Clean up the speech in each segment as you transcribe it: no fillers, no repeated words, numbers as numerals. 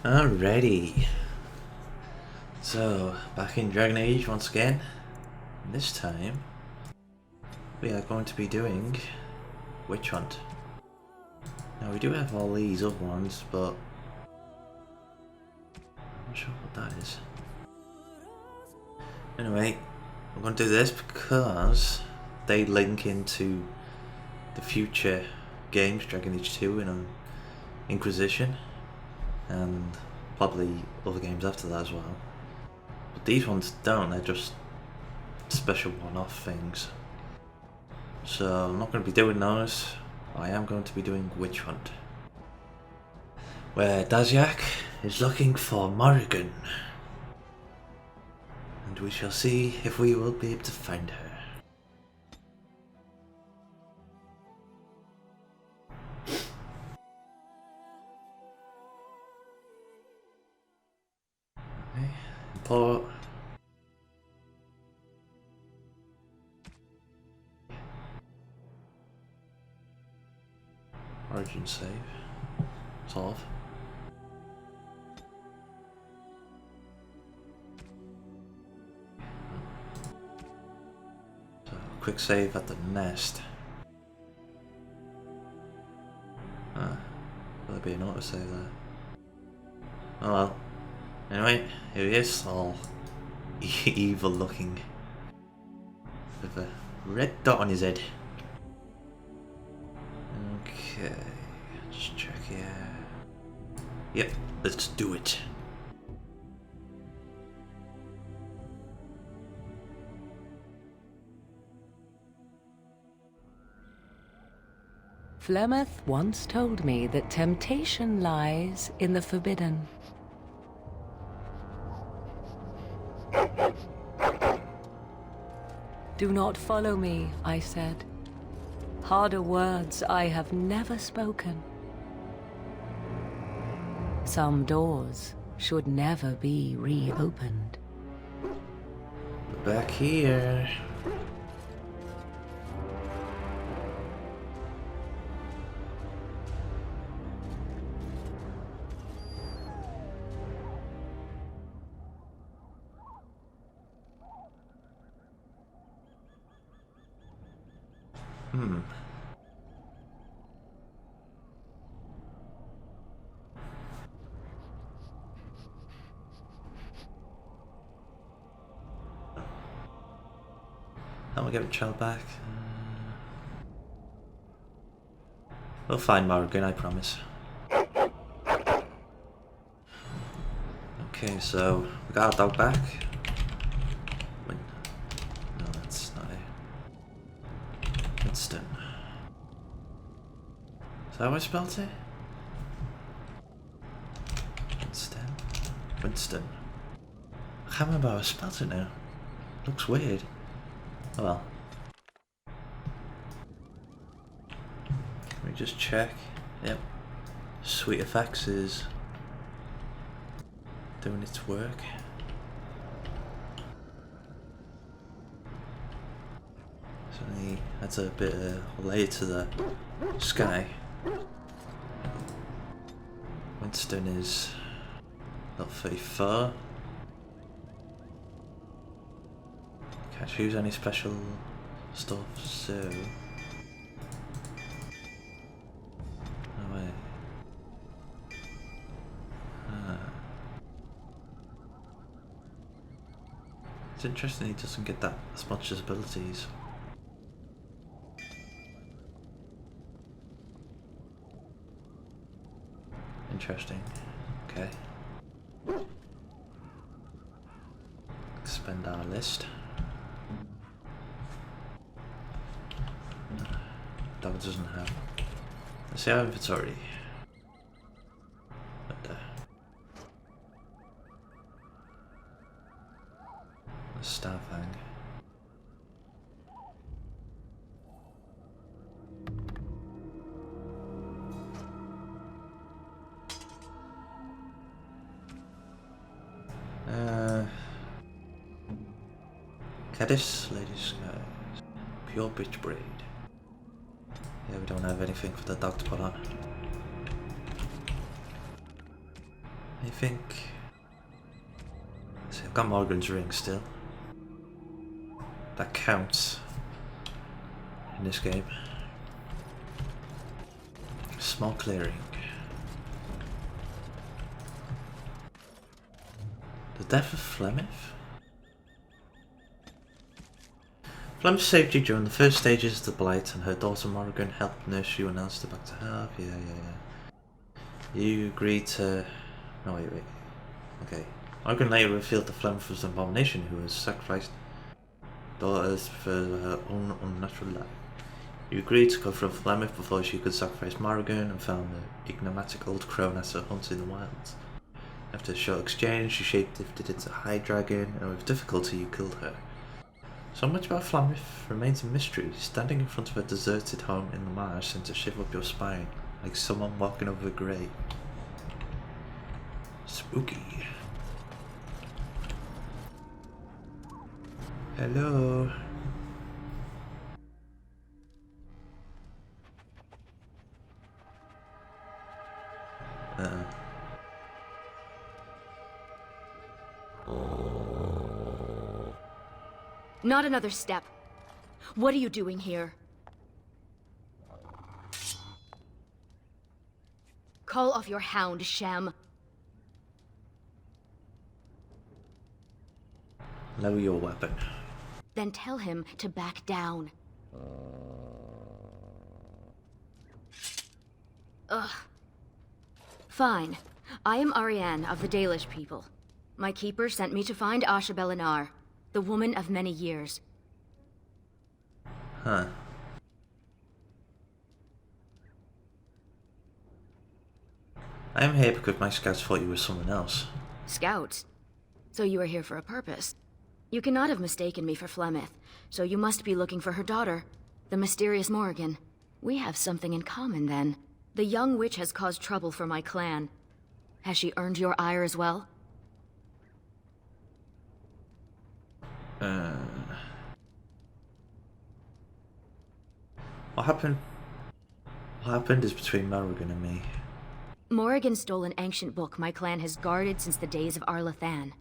Alrighty, so back in Dragon Age once again. This time we are going to be doing Witch Hunt. Now we do have all these other ones, but I'm not sure what that is. Anyway, I'm going to do this because they link into the future games, Dragon Age 2 and Inquisition, and probably other games after that as well. But these ones don't, they're just special one-off things. So I'm not going to be doing those. I am going to be doing Witch Hunt, where Darziak is looking for Morrigan, and we shall see if we will be able to find her. Okay, import. Origin save. Solve. So, quick save at the nest. Will there be an auto save there? Oh well. Anyway, here he is, all evil looking, with a red dot on his head. Okay, just check here. Yep, let's do it. Flemeth once told me that temptation lies in the forbidden. Do not follow me, I said. Harder words I have never spoken. Some doors should never be reopened. Back here. How am I getting child back? We'll find Morrigan, I promise. Okay, so we got our dog back. No, that's not it. Winston. Is that how I spelled it? Winston. I can't remember how I spelled it now. Looks weird. Oh well. Let me just check. Yep. SweetFX is doing its work. So that's a bit related to the sky. Winston is not very far. Can't choose any special stuff, so no way. It's interesting he doesn't get that as much as abilities. Interesting. Okay. Expand our list. Dog doesn't have. Let's see our inventory. What the? The star thing. Caddis, Lady Skies, pure bitch braid. Yeah, we don't have anything for the dog to put on. I think... See, I've got Morrigan's ring still. That counts in this game. Small clearing. The death of Flemeth? Flemeth saved you during the first stages of the Blight, and her daughter Morrigan helped nurse you and nursed her back to health. Yeah. You agreed to... No, wait. Okay. Morrigan later revealed that Flemeth was an abomination who has sacrificed daughters for her own unnatural life. You agreed to confront Flemeth before she could sacrifice Morrigan and found the enigmatic old crone as her hunt in the wilds. After a short exchange, you shapeshifted into a high dragon, and with difficulty you killed her. So much about Flemeth remains a mystery. Standing in front of a deserted home in the marsh sends a shiver up your spine, like someone walking over a grave. Spooky. Hello. Not another step. What are you doing here? Call off your hound, Shem. Lower your weapon. Then tell him to back down. Ugh. Fine. I am Ariane of the Dalish people. My keeper sent me to find Asha Belinar, the woman of many years. Huh. I am here because my scouts thought you were someone else. Scouts? So you are here for a purpose. You cannot have mistaken me for Flemeth, so you must be looking for her daughter, the mysterious Morrigan. We have something in common then. The young witch has caused trouble for my clan. Has she earned your ire as well? What happened? What happened is between Morrigan and me. Morrigan stole an ancient book my clan has guarded since the days of Arlathan.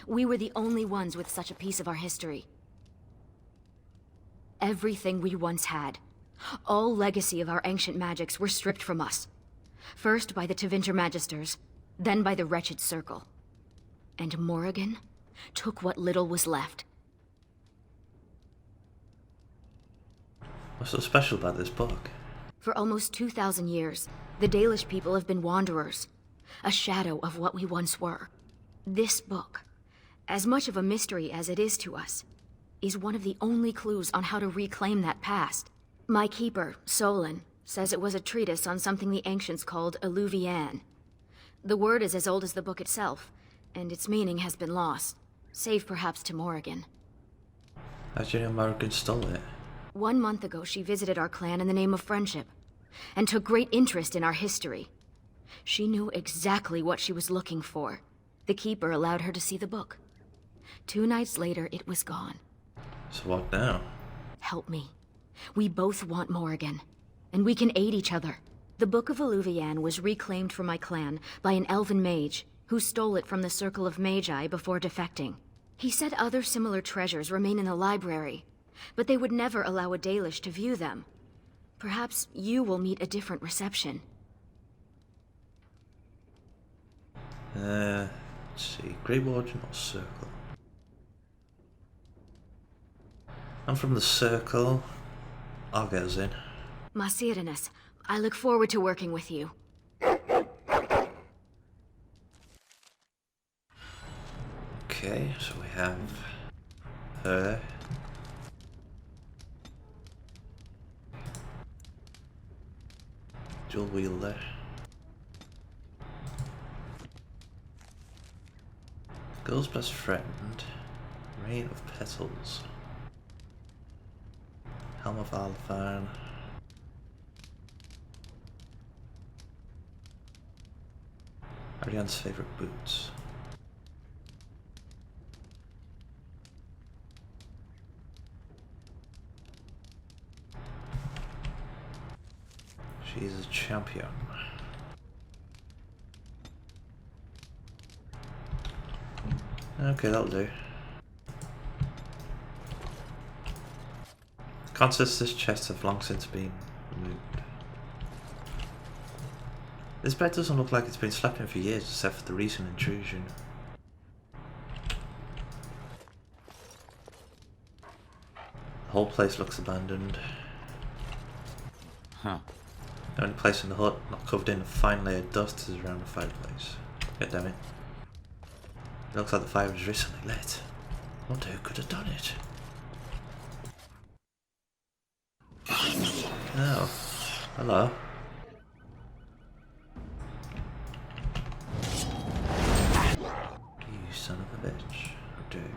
We were the only ones with such a piece of our history. Everything we once had, all legacy of our ancient magics, were stripped from us. First by the Tevinter Magisters, then by the Wretched Circle. And Morrigan took what little was left. What's so special about this book? For almost 2,000 years, the Dalish people have been wanderers, a shadow of what we once were. This book, as much of a mystery as it is to us, is one of the only clues on how to reclaim that past. My keeper, Solon, says it was a treatise on something the ancients called Alluvian. The word is as old as the book itself, and its meaning has been lost, save perhaps to Morrigan. How do you know Morrigan stole it? 1 month ago, she visited our clan in the name of friendship, and took great interest in our history. She knew exactly what she was looking for. The Keeper allowed her to see the book. 2 nights later, it was gone. So what now? Help me. We both want Morrigan, and we can aid each other. The Book of Alluvian was reclaimed for my clan by an elven mage, who stole it from the Circle of Magi before defecting. He said other similar treasures remain in the library, but they would never allow a Dalish to view them. Perhaps you will meet a different reception. Let's see. Great Warden or Circle? I'm from the Circle. I'll get us in. Masirinus, I look forward to working with you. Okay, so we have her. Dual wielder. Girl's best friend. Rain of Petals. Helm of Alphan. Ariane's favorite boots. She's a champion. Okay, that'll do. Contents of this chest have long since been removed. This bed doesn't look like it's been slept in for years, except for the recent intrusion. The whole place looks abandoned. Huh. The only place in the hut not covered in a fine layer of dust is around the fireplace. God damn it. It looks like the fire was recently lit. I wonder who could have done it. Oh. Hello. You son of a bitch. How dare you.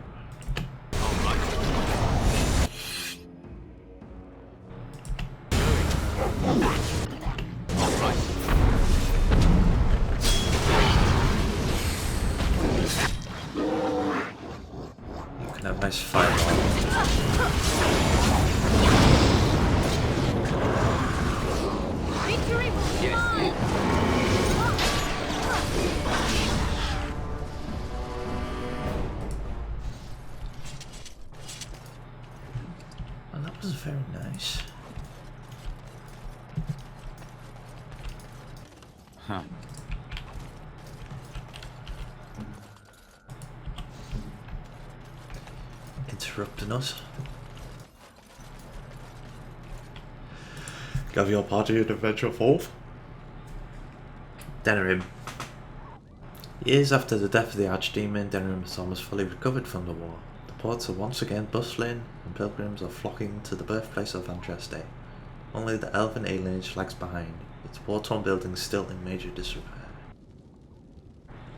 You can have nice fireball. Victory will be mine! Well, that was very nice. Huh. Interrupting us. Give your party an adventure forth. Denerim. Years after the death of the Archdemon, Denerim has almost fully recovered from the war. The ports are once again bustling, and pilgrims are flocking to the birthplace of Andraste. Only the elven alienage lags behind, its war-torn buildings still in major disrepair.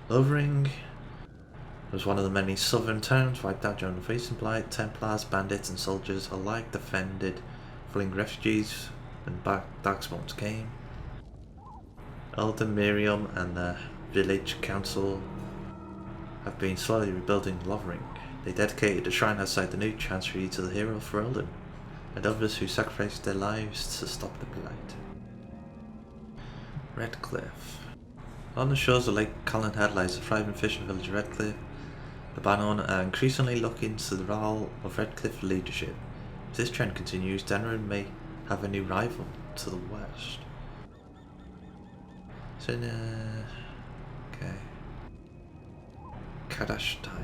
Lovering was one of the many southern towns wiped out during the Freezing Blight. Templars, bandits and soldiers alike defended, fleeing refugees when Darkspawn came. Elder Miriam and the village council have been slowly rebuilding Lovering. They dedicated a shrine outside the new chancery to the hero Ferelden, and others who sacrificed their lives to stop the blight. Redcliffe. On the shores of Lake Collinhead lies the thriving fishing village of Redcliffe. The Banon are increasingly looking to the role of Redcliffe leadership. If this trend continues, Denerim may have a new rival to the west. So, okay. Kadash Taig.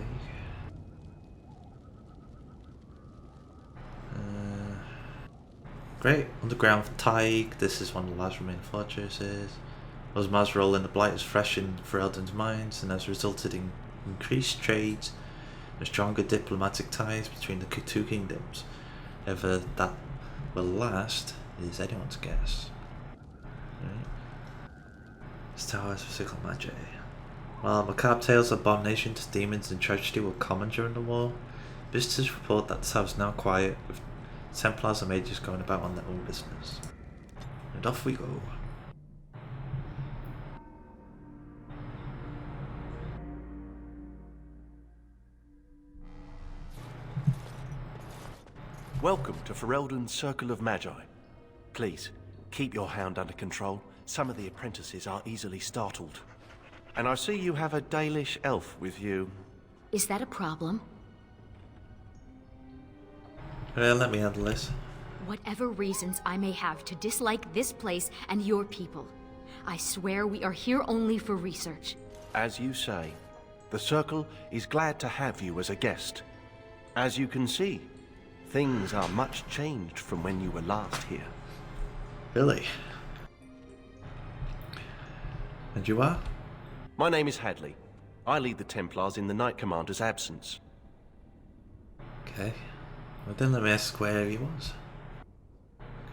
Great underground Taig. This is one of the last remaining fortresses. Osmar's role in the Blight is fresh in Ferelden's minds and has resulted in increased trades and stronger diplomatic ties between the two kingdoms. Whether that will last is anyone's guess. Right. This tower has physical magic. While macabre tales of abominations, demons and tragedy were common during the war, visitors report that the tower is now quiet, with Templars and mages going about on their own business. And off we go. Welcome to Ferelden's Circle of Magi. Please, keep your hound under control. Some of the apprentices are easily startled. And I see you have a Dalish elf with you. Is that a problem? Let me handle this. Whatever reasons I may have to dislike this place and your people, I swear we are here only for research. As you say, the Circle is glad to have you as a guest. As you can see, things are much changed from when you were last here. Really? And you are? My name is Hadley. I lead the Templars in the Knight Commander's absence. Okay. Well then let me ask where he was.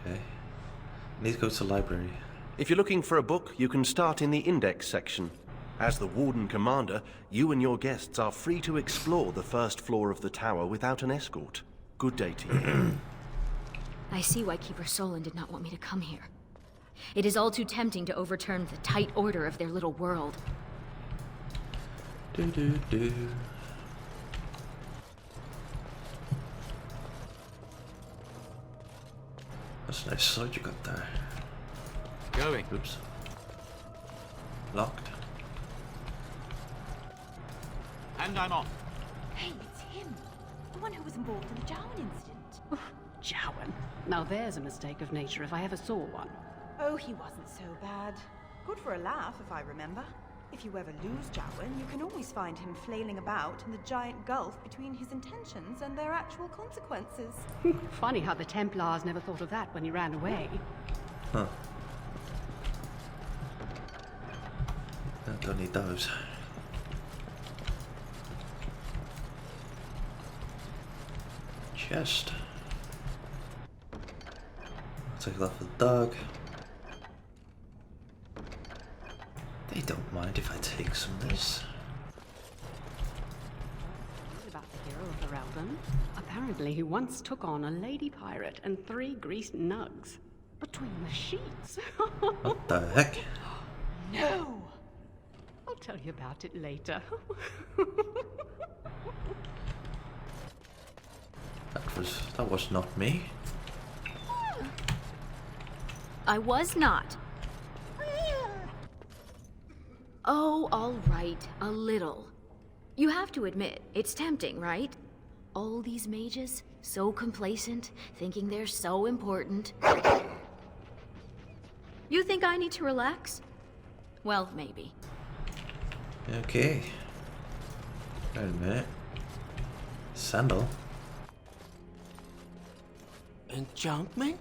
Okay. I need to go to the library. If you're looking for a book, you can start in the Index section. As the Warden Commander, you and your guests are free to explore the first floor of the tower without an escort. Good day to you. I see why Keeper Solon did not want me to come here. It is all too tempting to overturn the tight order of their little world. Do. That's a nice sword you got there. Going. Oops. Locked. And I'm off. one who was involved in the Jowan incident. Jowan. Now there's a mistake of nature if I ever saw one. Oh, he wasn't so bad. Good for a laugh, if I remember. If you ever lose Jowan, you can always find him flailing about in the giant gulf between his intentions and their actual consequences. Funny how the Templars never thought of that when he ran away. Huh. Don't need those. Chest. I'll take that for the dog. They don't mind if I take some of this. About the hero of Ferelden. Apparently he once took on a lady pirate and 3 greased nugs. Between the sheets. What the heck? No! I'll tell you about it later. That was not me. I was not. Oh, all right, a little. You have to admit, it's tempting, right? All these mages, so complacent, thinking they're so important. You think I need to relax? Well, maybe. Okay. Wait a minute. Sandal. Enchantment?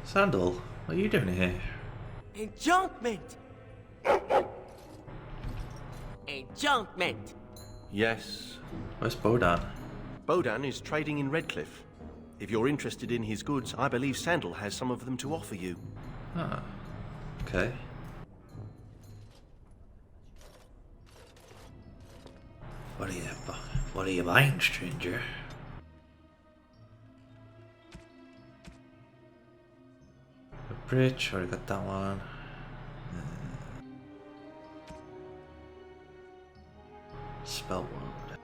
Sandal, what are you doing here? Enchantment! Enchantment! Yes. Where's Bodan? Bodan is trading in Redcliffe. If you're interested in his goods, I believe Sandal has some of them to offer you. Ah, okay. What are you buying, stranger? A bridge, already got that one. Spell wand.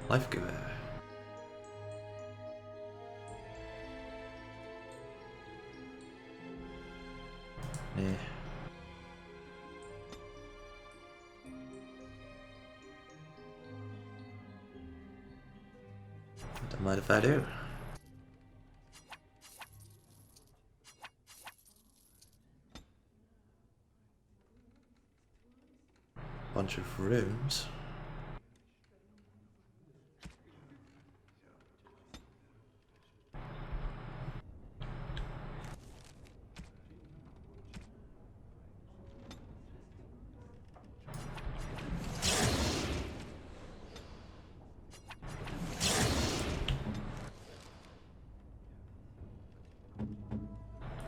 Life giver. Yeah. Don't mind if I do. Bunch of runes.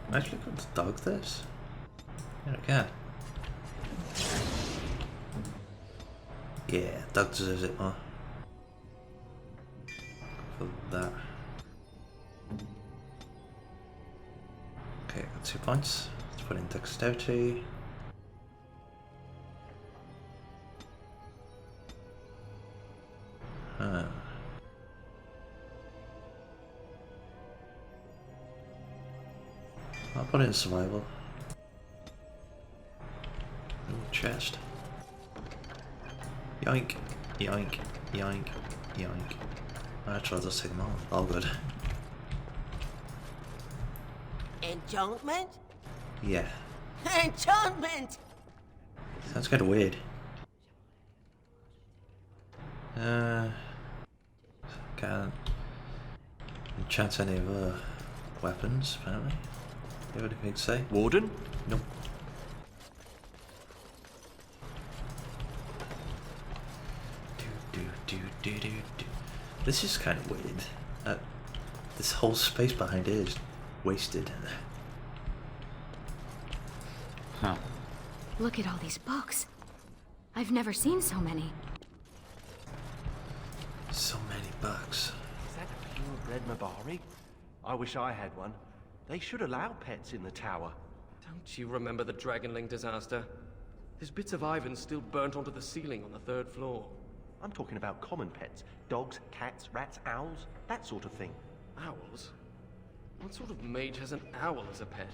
I'm actually going to dog this. Yeah, I can. Yeah, dog deserves it more. For that. Okay, got 2 points. Let's put in dexterity. I'll put it in survival. Ooh, chest. Yoink, yoink, yoink, yoink. Actually, I'll just take them all. All good. Enchantment? Yeah. Enchantment! Sounds kind of weird. Can't enchant any of our weapons, apparently. What do you say? Warden? Nope. Do. This is kind of weird. This whole space behind it is wasted. Huh. Look at all these books. I've never seen so many. So many books. Is that a purebred Mabari? I wish I had one. They should allow pets in the tower. Don't you remember the Dragonling disaster? There's bits of Ivan still burnt onto the ceiling on the 3rd floor. I'm talking about common pets. Dogs, cats, rats, owls, that sort of thing. Owls? What sort of mage has an owl as a pet?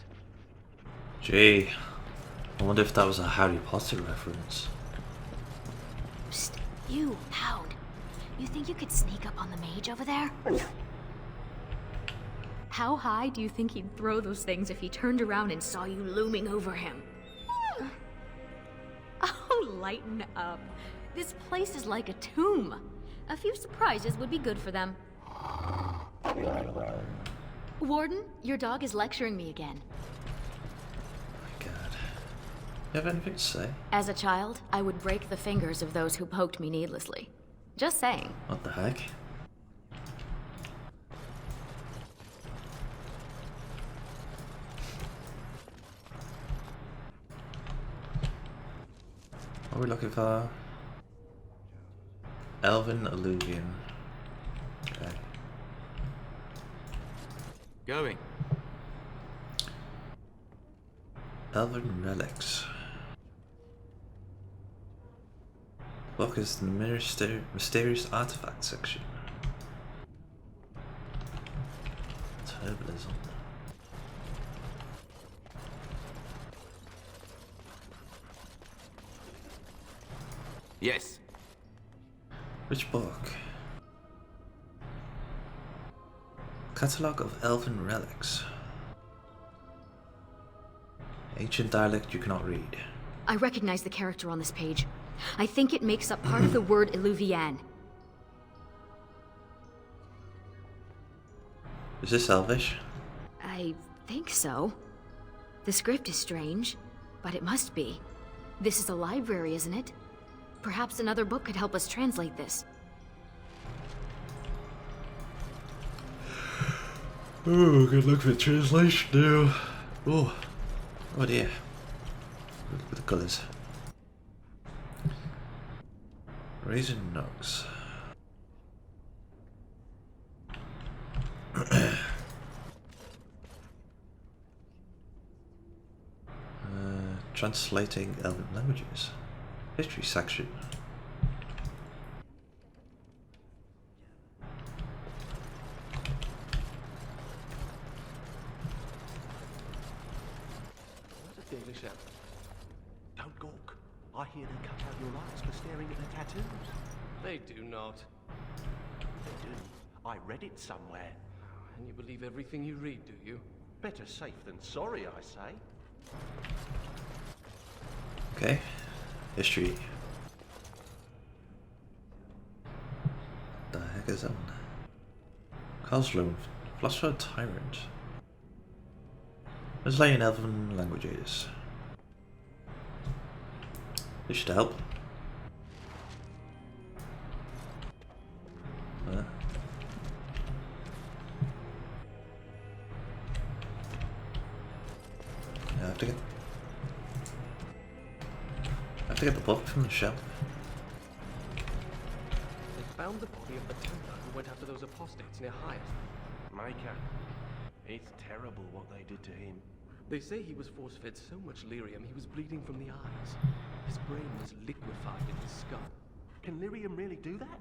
Gee, I wonder if that was a Harry Potter reference. You, Hound. You think you could sneak up on the mage over there? How high do you think he'd throw those things if he turned around and saw you looming over him? Oh, lighten up. This place is like a tomb. A few surprises would be good for them. Warden, your dog is lecturing me again. My God. You have anything to say? As a child, I would break the fingers of those who poked me needlessly. Just saying. What the heck? What are we looking for? Elven Alluvian. Okay. Going. Elven Relics. Look is the mysterious artifact section. Herbalism. Yes. Which book? Catalogue of Elven Relics. Ancient dialect you cannot read. I recognize the character on this page. I think it makes up part of the word Illuvian. Is this Elvish? I think so. The script is strange, but it must be. This is a library, isn't it? Perhaps another book could help us translate this. Oh, good luck with translation now. Oh dear. Look at the colours. Raisin Nugs. Translating Elven languages. History section. What a Dalish elf. Don't gawk. I hear they cut out your eyes for staring at the tattoos. They do not. They do. I read it somewhere. And you believe everything you read, do you? Better safe than sorry, I say. Okay. History. The heck is that one? Cosloan, Philosopher Tyrant. Translating Elven languages. This should help. I have to get the book from the shop. They found the body of the Templar who went after those apostates near Hyatt. Micah, it's terrible what they did to him. They say he was force-fed so much lyrium he was bleeding from the eyes. His brain was liquefied in his skull. Can lyrium really do that?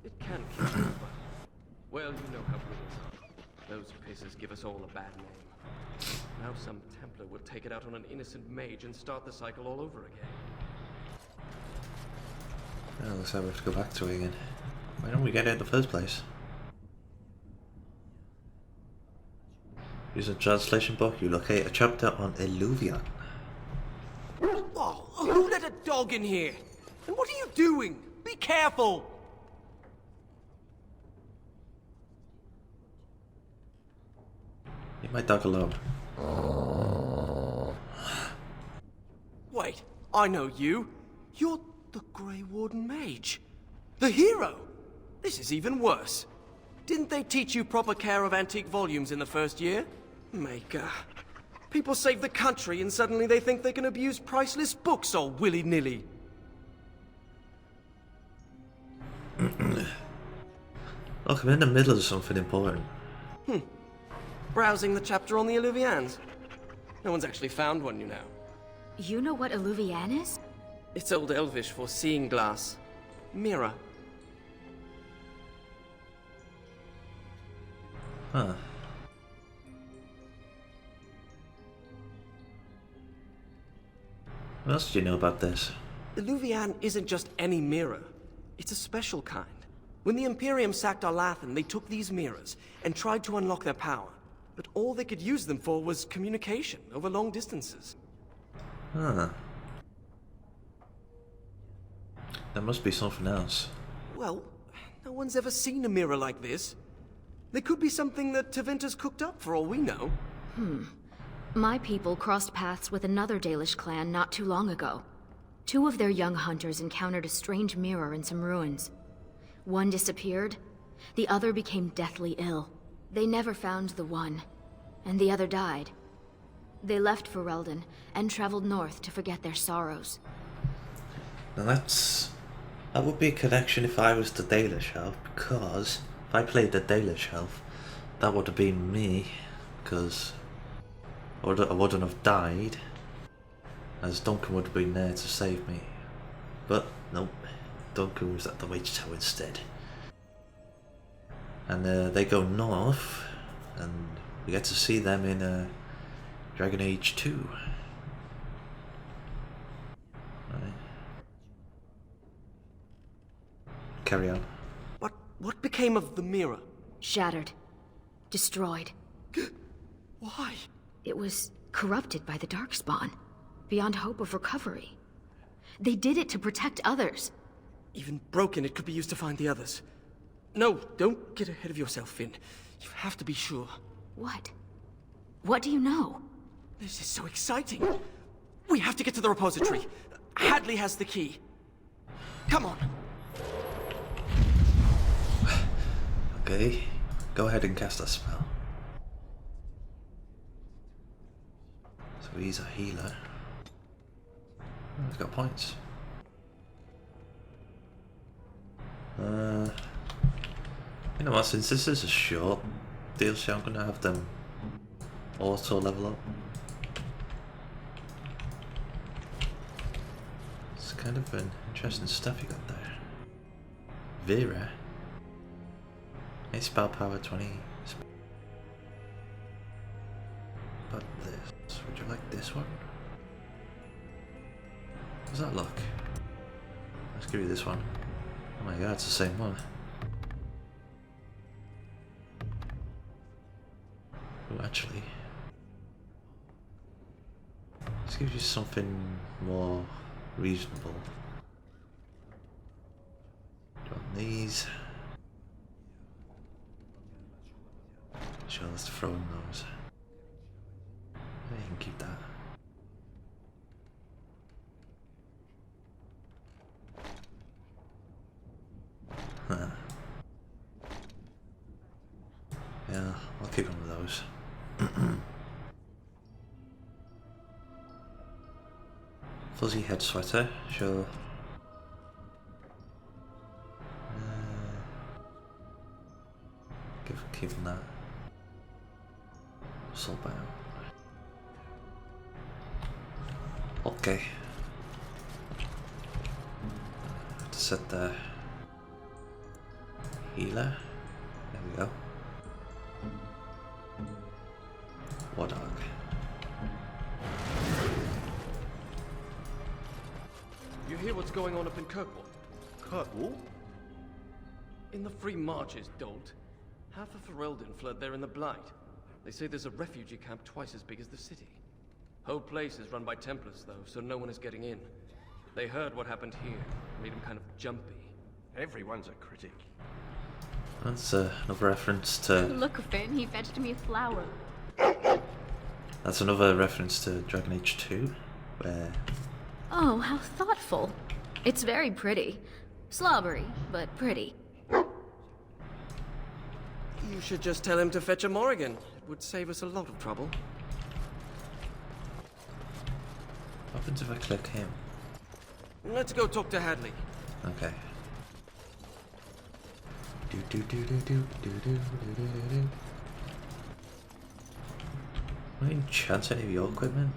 It can kill you, but... Well, you know how British are. Those pisses give us all a bad name. Now some Templar will take it out on an innocent mage and start the cycle all over again. Well, looks like we have to go back to it again. Why don't we get it in the first place? Use a translation book, you locate a chapter on Illuvian. Oh, who let a dog in here? And what are you doing? Be careful! Leave my dog alone. Wait, I know you. You're the Grey Warden Mage. The hero! This is even worse. Didn't they teach you proper care of antique volumes in the first year? Maker. People save the country and suddenly they think they can abuse priceless books all willy-nilly. Look, I'm in the middle of something important. Browsing the chapter on the Illuvians. No one's actually found one, you know. You know what Illuvian is? It's Old Elvish for seeing glass. Mirror. Huh. What else do you know about this? Illuvian isn't just any mirror. It's a special kind. When the Imperium sacked Arlathan, they took these mirrors and tried to unlock their power. But all they could use them for was communication over long distances. Huh. There must be something else. Well, no one's ever seen a mirror like this. There could be something that Tevinter's cooked up for all we know. My people crossed paths with another Dalish clan not too long ago. 2 of their young hunters encountered a strange mirror in some ruins. One disappeared, the other became deathly ill. They never found the one, and the other died. They left Ferelden and traveled north to forget their sorrows. Now that would be a connection if I was the Dalish elf, because if I played the Dalish elf, that would have been me, because I wouldn't have died, as Duncan would have been there to save me. But nope, Duncan was at the Witch Tower instead. And they go north, and we get to see them in Dragon Age 2. Right. Carry on. What became of the mirror? Shattered. Destroyed. Why? It was corrupted by the Darkspawn, beyond hope of recovery. They did it to protect others. Even broken, it could be used to find the others. No, don't get ahead of yourself, Finn. You have to be sure. What? What do you know? This is so exciting. We have to get to the repository. Hadley has the key. Come on. Okay, go ahead and cast a spell. So he's a healer. Oh, he's got points. You know what, since this is a short DLC, I'm gonna have them auto level up. It's kind of an interesting stuff you got there. Vera. A spell power 20. But this, would you like this one? How's that look? Let's give you this one. Oh my god, it's the same one. Oh, actually, let's give you something more reasonable. Do you want these? Sure, let's throw in those. Yeah, you can keep that. Huh. Yeah, I'll keep one of those. Fuzzy head sweater, sure. Keep that. Soul bound. Okay. Have to set the healer. There we go. War dog. You hear what's going on up in Kirkwall? Kirkwall? In the Free Marches, dolt. Half of Ferelden fled there in the Blight. They say there's a refugee camp twice as big as the city. Whole place is run by Templars, though, so no one is getting in. They heard what happened here, made them kind of jumpy. Everyone's a critic. That's another reference to... Look, Finn, he fetched me a flower. That's another reference to Dragon Age 2, where... Oh, how thoughtful. It's very pretty. Slobbery, but pretty. You should just tell him to fetch a Morrigan. It would save us a lot of trouble. What happens if I click him? Let's go talk to Hadley. Okay. Can I enchant any of your equipment?